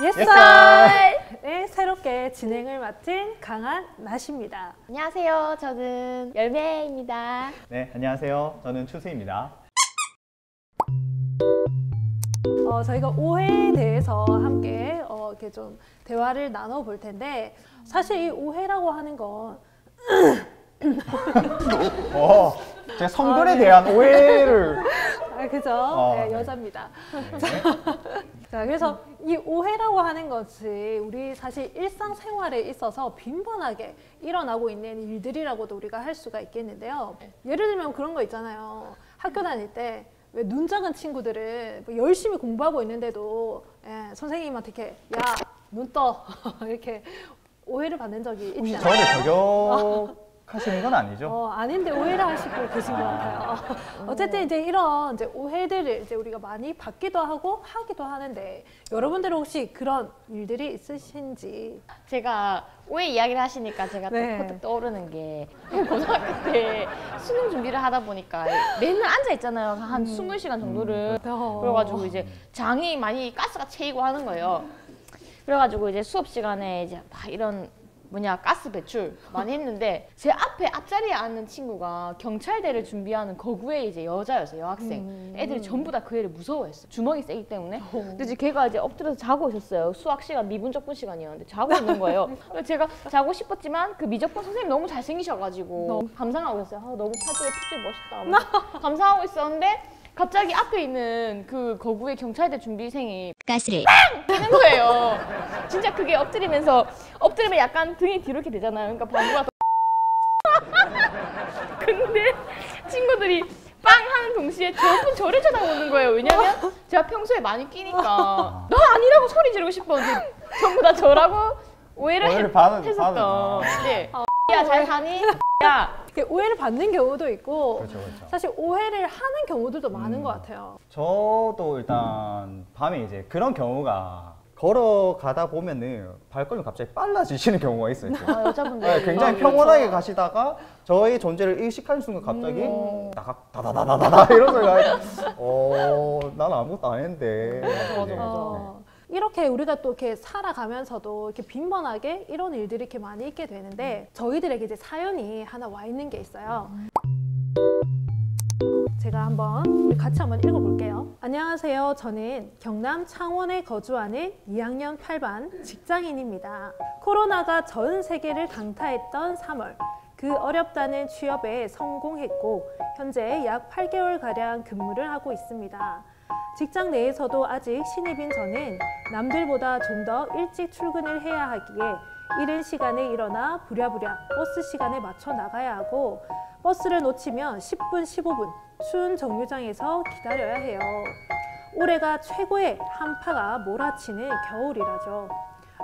예썰의 새롭게 진행을 맡은 강한 나시입니다. 안녕하세요. 저는 열매입니다. 네, 안녕하세요. 저는 추수입니다. 저희가 오해에 대해서 함께 이렇게 좀 대화를 나눠볼 텐데, 사실 이 오해라고 하는 건 제 성별에 대한 오해를 그죠? 네, 여자입니다. 네. 자, 그래서 이 오해라고 하는 것이 우리 사실 일상생활에 있어서 빈번하게 일어나고 있는 일들이라고도 우리가 할 수가 있겠는데요. 예를 들면 그런 거 있잖아요. 학교 다닐 때 왜 눈 작은 친구들은 뭐 열심히 공부하고 있는데도 선생님한테 이렇게 야, 눈 떠 이렇게 오해를 받는 적이 혹시 있잖아요. 저를 저격하시는 건 아니죠? 아닌데 오해를 하시고 계신 것 같아요. 어쨌든 이제 이런 오해들을 이제 우리가 많이 받기도 하고 하기도 하는데, 여러분들은 혹시 그런 일들이 있으신지? 제가 오해 이야기를 하시니까 제가 또 퍼뜩 떠오르는 게, 고등학교 때 수능 준비를 하다 보니까 맨날 앉아 있잖아요. 한 20시간 정도를. 그래가지고 이제 장이 많이 가스가 채이고 하는 거예요. 그래가지고 이제 수업 시간에 이제 막 이런 가스 배출 많이 했는데, 제 앞자리에 앉는 친구가 경찰대를 준비하는 거구의 이제 여자였어요. 여학생. 애들이 전부 다 그 애를 무서워했어요. 주먹이 세기 때문에. 근데 이제 걔가 이제 엎드려서 자고 있었어요. 수학 시간 미분적분 시간이었는데 자고 있는 거예요. 그래서 제가 자고 싶었지만 그 미적분 선생님 너무 잘생기셔가지고 감상하고 있어요. 너무 파주의 핏줄 멋있다. 감상하고 있었는데 갑자기 앞에 있는 그 거구의 경찰대 준비생이 가스를 빵! 끼는 거예요. 진짜 그게 엎드리면 약간 등이 뒤로 이렇게 되잖아요. 그러니까 방구가 근데 친구들이 빵 하는 동시에 전부 저를 쳐다보는 거예요. 왜냐면 제가 평소에 많이 끼니까 너 아니라고 소리 지르고 싶었는데 전부 다 저라고 오해를 했었던. 네. 야, 잘 사니? 야. 오해를 받는 경우도 있고, 그렇죠. 사실 오해를 하는 경우들도 많은 것 같아요. 저도 일단 밤에 이제 그런 경우가 걸어가다 보면은 발걸음이 갑자기 빨라지시는 경우가 있어요. 여자분들. 네, 굉장히 평온하게 가시다가 저의 존재를 의식하는 순간 갑자기 다다다다다다 이런 소리가 난 아무것도 안 했는데. 맞아. 이렇게 우리가 또 이렇게 살아가면서도 이렇게 빈번하게 이런 일들이 이렇게 많이 있게 되는데, 저희들에게 이제 사연이 하나 와 있는 게 있어요. 제가 우리 같이 한번 읽어볼게요. 안녕하세요. 저는 경남 창원에 거주하는 2학년 8반 직장인입니다. 코로나가 전 세계를 강타했던 3월, 그 어렵다는 취업에 성공했고 현재 약 8개월가량 근무를 하고 있습니다. 직장 내에서도 아직 신입인 저는 남들보다 좀 더 일찍 출근을 해야 하기에 이른 시간에 일어나 부랴부랴 버스 시간에 맞춰 나가야 하고, 버스를 놓치면 10분, 15분 추운 정류장에서 기다려야 해요. 올해가 최고의 한파가 몰아치는 겨울이라죠.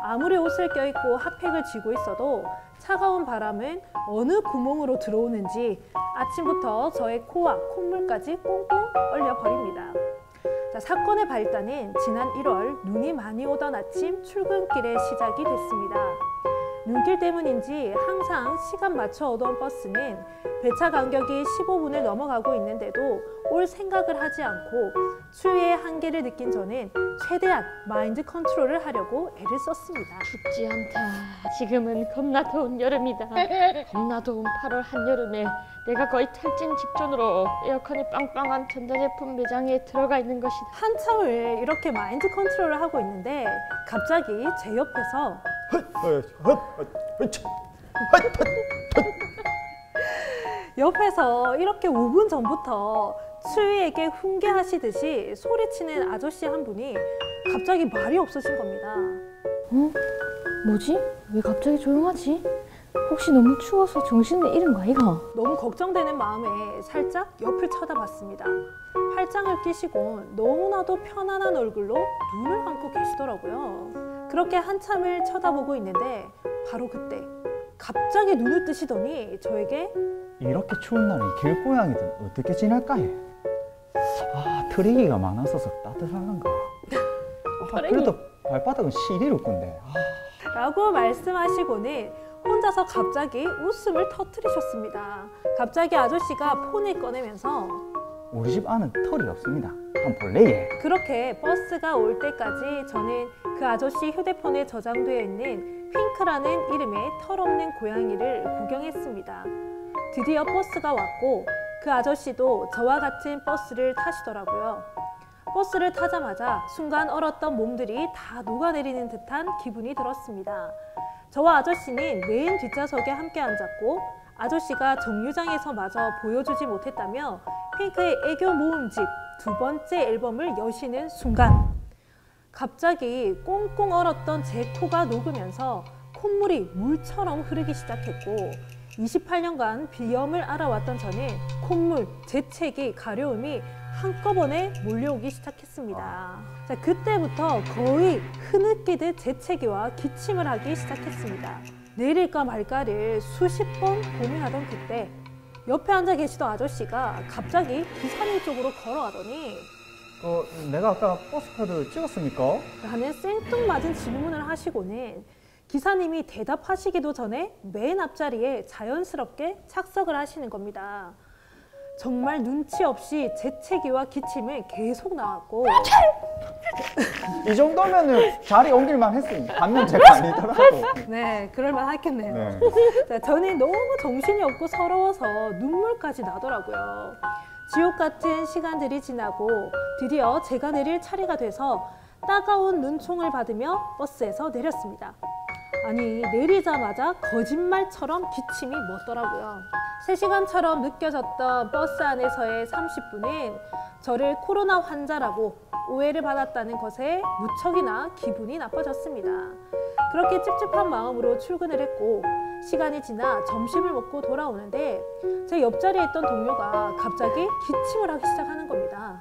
아무리 옷을 껴입고 핫팩을 쥐고 있어도 차가운 바람은 어느 구멍으로 들어오는지 아침부터 저의 코와 콧물까지 꽁꽁 얼려버립니다. 사건의 발단은 지난 1월 눈이 많이 오던 아침 출근길에 시작이 됐습니다. 눈길 때문인지 항상 시간 맞춰 오던 버스는 배차 간격이 15분을 넘어가고 있는데도 올 생각을 하지 않고 추위의 한계를 느낀 저는 최대한 마인드 컨트롤을 하려고 애를 썼습니다. 죽지 않다. 지금은 겁나 더운 여름이다. 겁나 더운 8월 한여름에 내가 거의 탈진 직전으로 에어컨이 빵빵한 전자제품 매장에 들어가 있는 것이다. 한참을 이렇게 마인드 컨트롤을 하고 있는데 갑자기 제 옆에서 이렇게 5분 전부터 추위에게 훈계하시듯이 소리치는 아저씨 한 분이 갑자기 말이 없으신 겁니다. 뭐지? 왜 갑자기 조용하지? 혹시 너무 추워서 정신을 잃은 거 아이가? 너무 걱정되는 마음에 살짝 옆을 쳐다봤습니다. 팔짱을 끼시고 너무나도 편안한 얼굴로 눈을 감고 계시더라고요. 그렇게 한참을 쳐다보고 있는데 바로 그때 갑자기 눈을 뜨시더니 저에게 이렇게 추운 날은 길고양이든 어떻게 지낼까 해. 트레이가 많아서 따뜻한가. 그래도 발바닥은 시리를 꾼데. 라고 말씀하시고는 혼자서 갑자기 웃음을 터뜨리셨습니다. 갑자기 아저씨가 폰을 꺼내면서 우리 집 안은 털이 없습니다. 한번 볼래 얘? 그렇게 버스가 올 때까지 저는 그 아저씨 휴대폰에 저장되어 있는 핑크라는 이름의 털없는 고양이를 구경했습니다. 드디어 버스가 왔고 그 아저씨도 저와 같은 버스를 타시더라고요. 버스를 타자마자 순간 얼었던 몸들이 다 녹아내리는 듯한 기분이 들었습니다. 저와 아저씨는 맨 뒷좌석에 함께 앉았고 아저씨가 정류장에서 마저 보여주지 못했다며 핑크의 애교 모음집 2번째 앨범을 여시는 순간 갑자기 꽁꽁 얼었던 제 코가 녹으면서 콧물이 물처럼 흐르기 시작했고 28년간 비염을 앓아왔던 저는 콧물, 재채기, 가려움이 한꺼번에 몰려오기 시작했습니다. 자, 그때부터 거의 흐느끼듯 재채기와 기침을 하기 시작했습니다. 내릴까 말까를 수십 번 고민하던 그때 옆에 앉아 계시던 아저씨가 갑자기 기사님 쪽으로 걸어가더니 내가 아까 버스카드 찍었습니까? 라는 생뚱맞은 질문을 하시고는 기사님이 대답하시기도 전에 맨 앞자리에 자연스럽게 착석을 하시는 겁니다. 정말 눈치 없이 재채기와 기침이 계속 나왔고 이 정도면은 자리 옮길만 했습니다. 반면 제가 아니더라고. 네, 그럴만 하겠네요. 네. 자, 저는 너무 정신이 없고 서러워서 눈물까지 나더라고요. 지옥 같은 시간들이 지나고 드디어 제가 내릴 차례가 돼서 따가운 눈총을 받으며 버스에서 내렸습니다. 아니, 내리자마자 거짓말처럼 기침이 멎더라고요. 3시간처럼 느껴졌던 버스 안에서의 30분은 저를 코로나 환자라고 오해를 받았다는 것에 무척이나 기분이 나빠졌습니다. 그렇게 찝찝한 마음으로 출근을 했고 시간이 지나 점심을 먹고 돌아오는데 제 옆자리에 있던 동료가 갑자기 기침을 하기 시작하는 겁니다.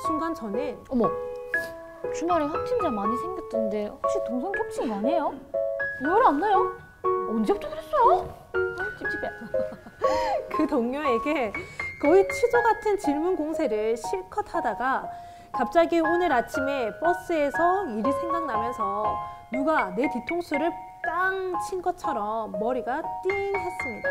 순간 저는 어머, 주말에 확진자 많이 생겼던데 혹시 동선 겹친 거 아니에요? 열 안 나요? 언제부터 그랬어요? 찝찝해. 그 동료에게 거의 취조 같은 질문 공세를 실컷 하다가 갑자기 오늘 아침에 버스에서 일이 생각나면서 누가 내 뒤통수를 빵 친 것처럼 머리가 띵 했습니다.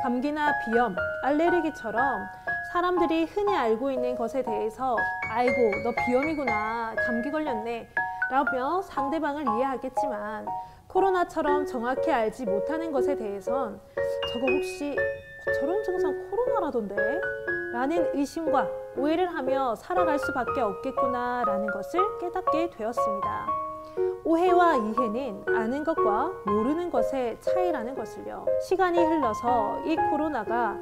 감기나 비염, 알레르기처럼 사람들이 흔히 알고 있는 것에 대해서 아이고 너 비염이구나, 감기 걸렸네 라며 상대방을 이해하겠지만 코로나처럼 정확히 알지 못하는 것에 대해선 저거 혹시 저런 증상 코로나라던데? 라는 의심과 오해를 하며 살아갈 수밖에 없겠구나 라는 것을 깨닫게 되었습니다. 오해와 이해는 아는 것과 모르는 것의 차이라는 것을요. 시간이 흘러서 이 코로나가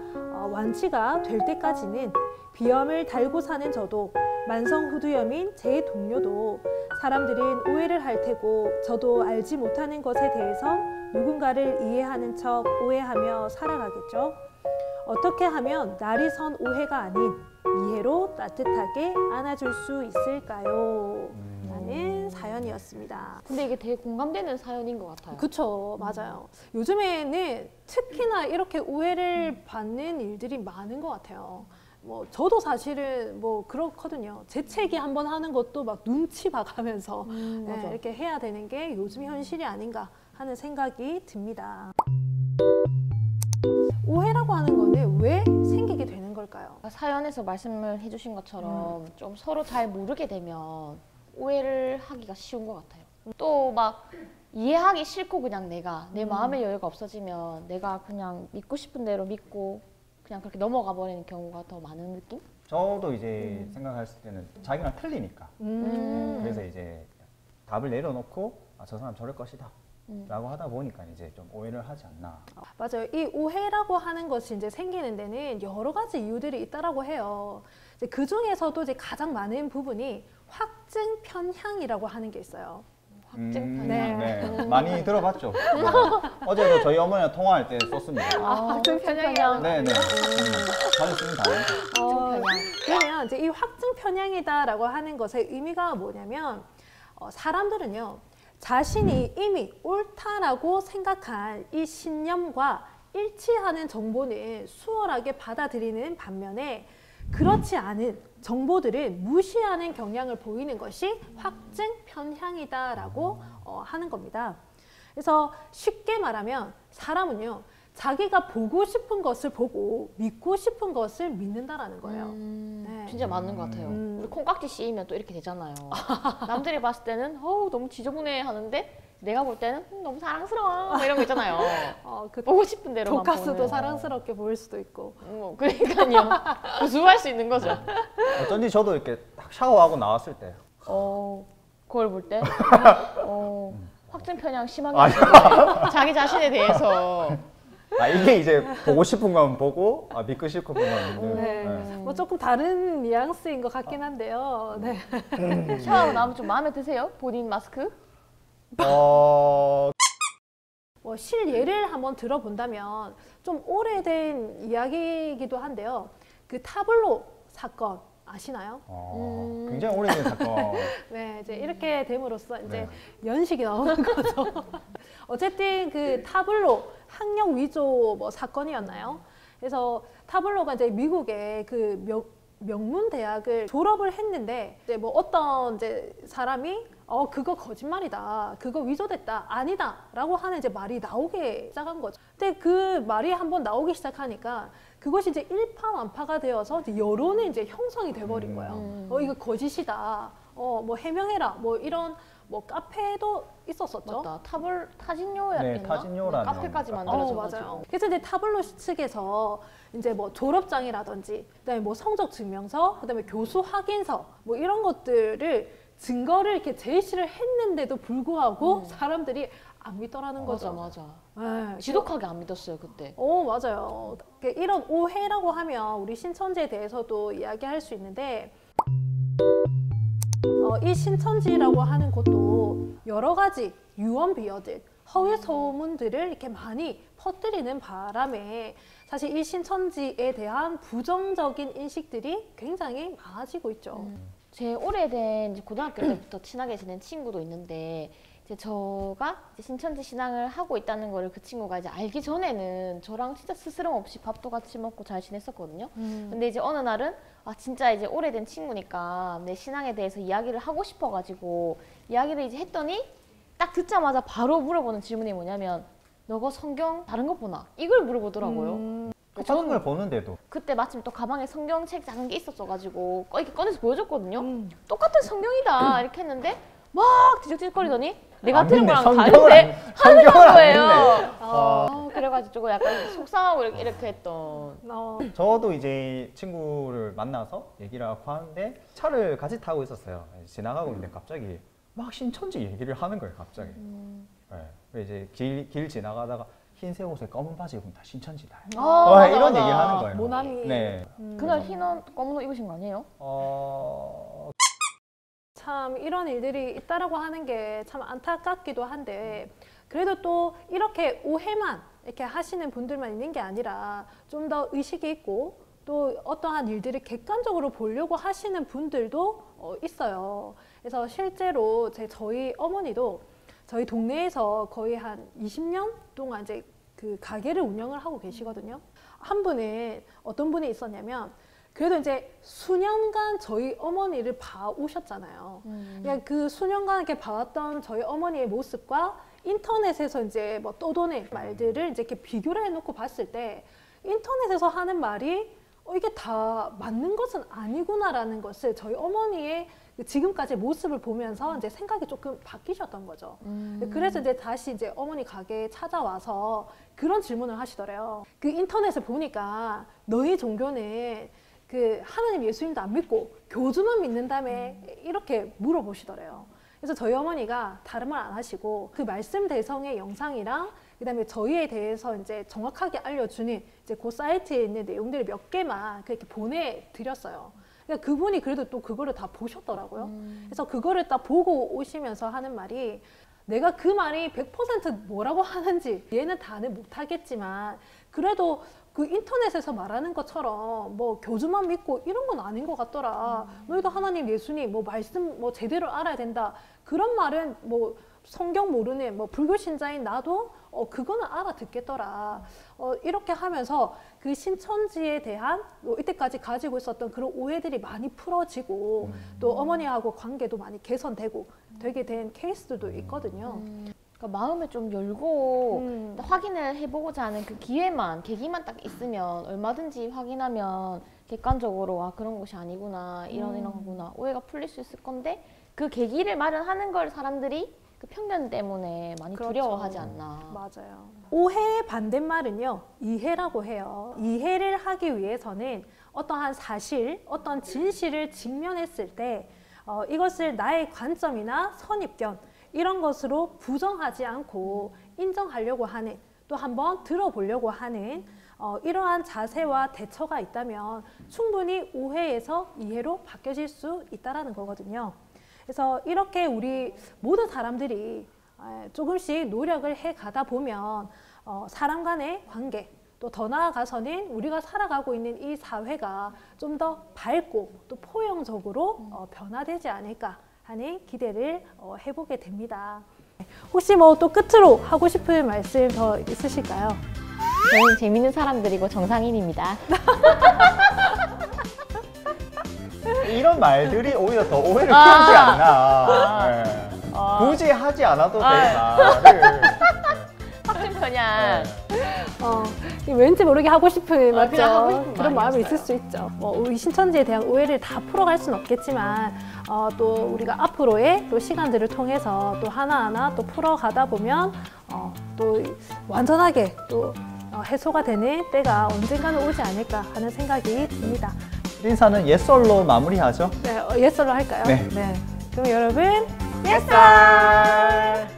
완치가 될 때까지는 비염을 달고 사는 저도 만성 후두염인 제 동료도 사람들은 오해를 할 테고 저도 알지 못하는 것에 대해서 누군가를 이해하는 척 오해하며 살아가겠죠. 어떻게 하면 날이 선 오해가 아닌 이해로 따뜻하게 안아줄 수 있을까요? 라는 사연이었습니다. 근데 이게 되게 공감되는 사연인 것 같아요. 그쵸, 맞아요. 요즘에는 특히나 이렇게 오해를 받는 일들이 많은 것 같아요. 뭐 저도 사실은 뭐 그렇거든요. 재채기 한번 하는 것도 막 눈치 봐가면서 네, 이렇게 해야 되는 게 요즘 현실이 아닌가 하는 생각이 듭니다. 오해라고 하는 거는 왜 생기게 되는 걸까요? 사연에서 말씀을 해주신 것처럼 좀 서로 잘 모르게 되면 오해를 하기가 쉬운 것 같아요. 또 막 이해하기 싫고 그냥 내 마음의 여유가 없어지면 내가 그냥 믿고 싶은 대로 믿고 그냥 그렇게 넘어가 버리는 경우가 더 많은 느낌? 저도 이제 생각했을 때는 자기랑 틀리니까. 그래서 이제 답을 내려놓고 저 사람 저럴 것이다 라고 하다 보니까 이제 좀 오해를 하지 않나. 맞아요. 이 오해라고 하는 것이 이제 생기는 데는 여러 가지 이유들이 있다라고 해요. 이제 그 중에서도 이제 가장 많은 부분이 확증 편향이라고 하는 게 있어요. 확증 편향. 네. 많이 들어봤죠. 어제도 저희 어머니랑 통화할 때 썼습니다. 확증 편향. 네네. 자주 쓰는 단어죠. 확증 편향. 그러면 이제 이 확증 편향이다라고 하는 것의 의미가 뭐냐면 사람들은요 자신이 이미 옳다라고 생각한 이 신념과 일치하는 정보는 수월하게 받아들이는 반면에 그렇지 않은 정보들을 무시하는 경향을 보이는 것이 확증 편향이다라고 하는 겁니다. 그래서 쉽게 말하면 사람은요 자기가 보고 싶은 것을 보고 믿고 싶은 것을 믿는다라는 거예요. 네. 진짜 맞는 것 같아요. 우리 콩깍지 씌이면 또 이렇게 되잖아요. 남들이 봤을 때는 너무 지저분해 하는데 내가 볼 때는 너무 사랑스러워 뭐 이런 거 있잖아요. 보고 싶은 대로만 돈가스도 보는. 사랑스럽게 보일 수도 있고. 그러니까요. 구수할 수 있는 거죠. 어쩐지 저도 이렇게 딱 샤워하고 나왔을 때 그걸 볼 때 확증 편향 심하게 하시고 자기 자신에 대해서 이게 이제 보고 싶은 건 보고 믿고 싶은 건 믿는. 네. 네. 뭐 조금 다른 뉘앙스인 것 같긴 한데요. 네. 샤워하고 나면 좀 마음에 드세요? 본인 마스크? 뭐 실예를 한번 들어본다면 좀 오래된 이야기이기도 한데요. 그 타블로 사건 아시나요? 굉장히 오래된 사건. 네, 이제 이렇게 됨으로써 이제 네. 연식이 나오는 거죠. 어쨌든 그 타블로 학력 위조 뭐 사건이었나요? 그래서 타블로가 이제 미국의 그 명문 대학을 졸업을 했는데 이제 뭐 어떤 이제 사람이 그거 거짓말이다, 그거 위조됐다, 아니다라고 하는 이제 말이 나오기 시작한 거죠. 근데 그 말이 한번 나오기 시작하니까 그것이 이제 일파만파가 되어서 이제 여론이 이제 형성이 돼버린 거예요. 이거 거짓이다, 뭐 해명해라, 뭐 이런 뭐 카페도 있었었죠. 맞다. 타진요였나? 네, 타진요라는 카페까지 만들어져 맞아요. 그래서 이제 타블로 측에서 이제 뭐 졸업장이라든지 그다음에 뭐 성적 증명서, 그다음에 교수 확인서 뭐 이런 것들을 증거를 이렇게 제시를 했는데도 불구하고 사람들이 안 믿더라는 거죠. 맞아. 네. 지독하게 안 믿었어요 그때. 맞아요. 이런 오해라고 하면 우리 신천지에 대해서도 이야기할 수 있는데 이 신천지라고 하는 곳도 여러 가지 유언비어들, 허위 소문들을 이렇게 많이 퍼뜨리는 바람에 사실 이 신천지에 대한 부정적인 인식들이 굉장히 많아지고 있죠. 제 오래된 이제 고등학교 때부터 친하게 지낸 친구도 있는데 이제 저가 이제 신천지 신앙을 하고 있다는 거를 그 친구가 이제 알기 전에는 저랑 진짜 스스럼 없이 밥도 같이 먹고 잘 지냈었거든요. 근데 이제 어느 날은 진짜 이제 오래된 친구니까 내 신앙에 대해서 이야기를 하고 싶어가지고 이야기를 이제 했더니 딱 듣자마자 바로 물어보는 질문이 뭐냐면 너가 성경 다른 거 보나? 이걸 물어보더라고요. 똑같은 걸 보는데도 그때 마침 또 가방에 성경책 작은 게 있었어가지고 이렇게 꺼내서 보여줬거든요. 똑같은 성경이다 이렇게 했는데 막 뒤적뒤적거리더니 내가 들은 거랑 다른데 하는 거예요. 그래가지고 조금 약간 속상하고 이렇게 했던. 저도 이제 친구를 만나서 얘기를 하고 하는데 차를 같이 타고 있었어요. 지나가고 있는데 갑자기 막 신천지 얘기를 하는 거예요. 갑자기. 네. 이제 길 지나가다가 흰색 옷에 검은 바지 입으면 다 신천지다. 이런 얘기를 하는 거예요. 모나미. 네. 그날 흰 옷, 검은 옷 입으신 거 아니에요? 참 이런 일들이 있다라고 하는 게 참 안타깝기도 한데 그래도 또 이렇게 오해만 이렇게 하시는 분들만 있는 게 아니라 좀 더 의식이 있고 또 어떠한 일들을 객관적으로 보려고 하시는 분들도 있어요. 그래서 실제로 저희 어머니도 저희 동네에서 거의 한 20년 동안 이제 그 가게를 운영을 하고 계시거든요. 한 분은 어떤 분이 있었냐면 그래도 이제 수년간 저희 어머니를 봐오셨잖아요. 그러니까 그 수년간 이렇게 봐왔던 저희 어머니의 모습과 인터넷에서 이제 뭐 떠도는 말들을 이제 이렇게 비교를 해놓고 봤을 때 인터넷에서 하는 말이 이게 다 맞는 것은 아니구나라는 것을 저희 어머니의 지금까지의 모습을 보면서 이제 생각이 조금 바뀌셨던 거죠. 그래서 이제 다시 이제 어머니 가게에 찾아와서 그런 질문을 하시더래요. 그 인터넷을 보니까 너희 종교는 그 하나님 예수님도 안 믿고 교주만 믿는다며 이렇게 물어보시더래요. 그래서 저희 어머니가 다른 말 안 하시고 그 말씀 대성의 영상이랑 그다음에 저희에 대해서 이제 정확하게 알려주는 이제 그 사이트에 있는 내용들을 몇 개만 그렇게 보내드렸어요. 그러니까 그분이 그래도 또 그거를 다 보셨더라고요. 그래서 그거를 딱 보고 오시면서 하는 말이 내가 그 말이 100% 뭐라고 하는지 얘는 다는 못하겠지만 그래도 그 인터넷에서 말하는 것처럼 뭐 교주만 믿고 이런 건 아닌 것 같더라. 너희도 하나님 예수님 뭐 말씀 뭐 제대로 알아야 된다. 그런 말은 뭐 성경 모르는 뭐 불교 신자인 나도 그거는 알아듣겠더라. 이렇게 하면서 그 신천지에 대한 이때까지 가지고 있었던 그런 오해들이 많이 풀어지고 또 어머니하고 관계도 많이 개선되고 되게 된 케이스들도 있거든요. 그러니까 마음을 좀 열고 확인을 해보고자 하는 그 계기만 딱 있으면 얼마든지 확인하면 객관적으로 아 그런 것이 아니구나 이런 거구나 오해가 풀릴 수 있을 건데 그 계기를 마련하는 걸 사람들이 그 편견 때문에 많이 그렇죠. 두려워하지 않나. 맞아요. 오해의 반대말은요, 이해라고 해요. 이해를 하기 위해서는 어떠한 사실, 어떤 진실을 직면했을 때 이것을 나의 관점이나 선입견 이런 것으로 부정하지 않고 인정하려고 하는, 또 한번 들어보려고 하는 이러한 자세와 대처가 있다면 충분히 오해에서 이해로 바뀌어질 수 있다는 거거든요. 그래서 이렇게 우리 모든 사람들이 조금씩 노력을 해 가다 보면 사람 간의 관계, 또 더 나아가서는 우리가 살아가고 있는 이 사회가 좀 더 밝고 또 포용적으로 변화되지 않을까 하는 기대를 해보게 됩니다. 혹시 뭐 또 끝으로 하고 싶은 말씀 더 있으실까요? 저희는 재밌는 사람들이고 정상인입니다. 이런 말들이 오히려 더 오해를 키우지 않나. 네. 굳이 하지 않아도 될 말을. 확증 편향. 왠지 모르게 하고 싶은 맞죠? 그냥 하고 싶은 그런 마음이 마음이었어요. 있을 수 있죠. 우리 신천지에 대한 오해를 다 풀어갈 수는 없겠지만 또 우리가 앞으로의 또 시간들을 통해서 또 하나하나 또 풀어가다 보면 또 완전하게 또 해소가 되는 때가 언젠가는 오지 않을까 하는 생각이 듭니다. 인사는 예썰로 마무리하죠. 네, 예썰로 할까요? 네. 그럼 여러분 예썰!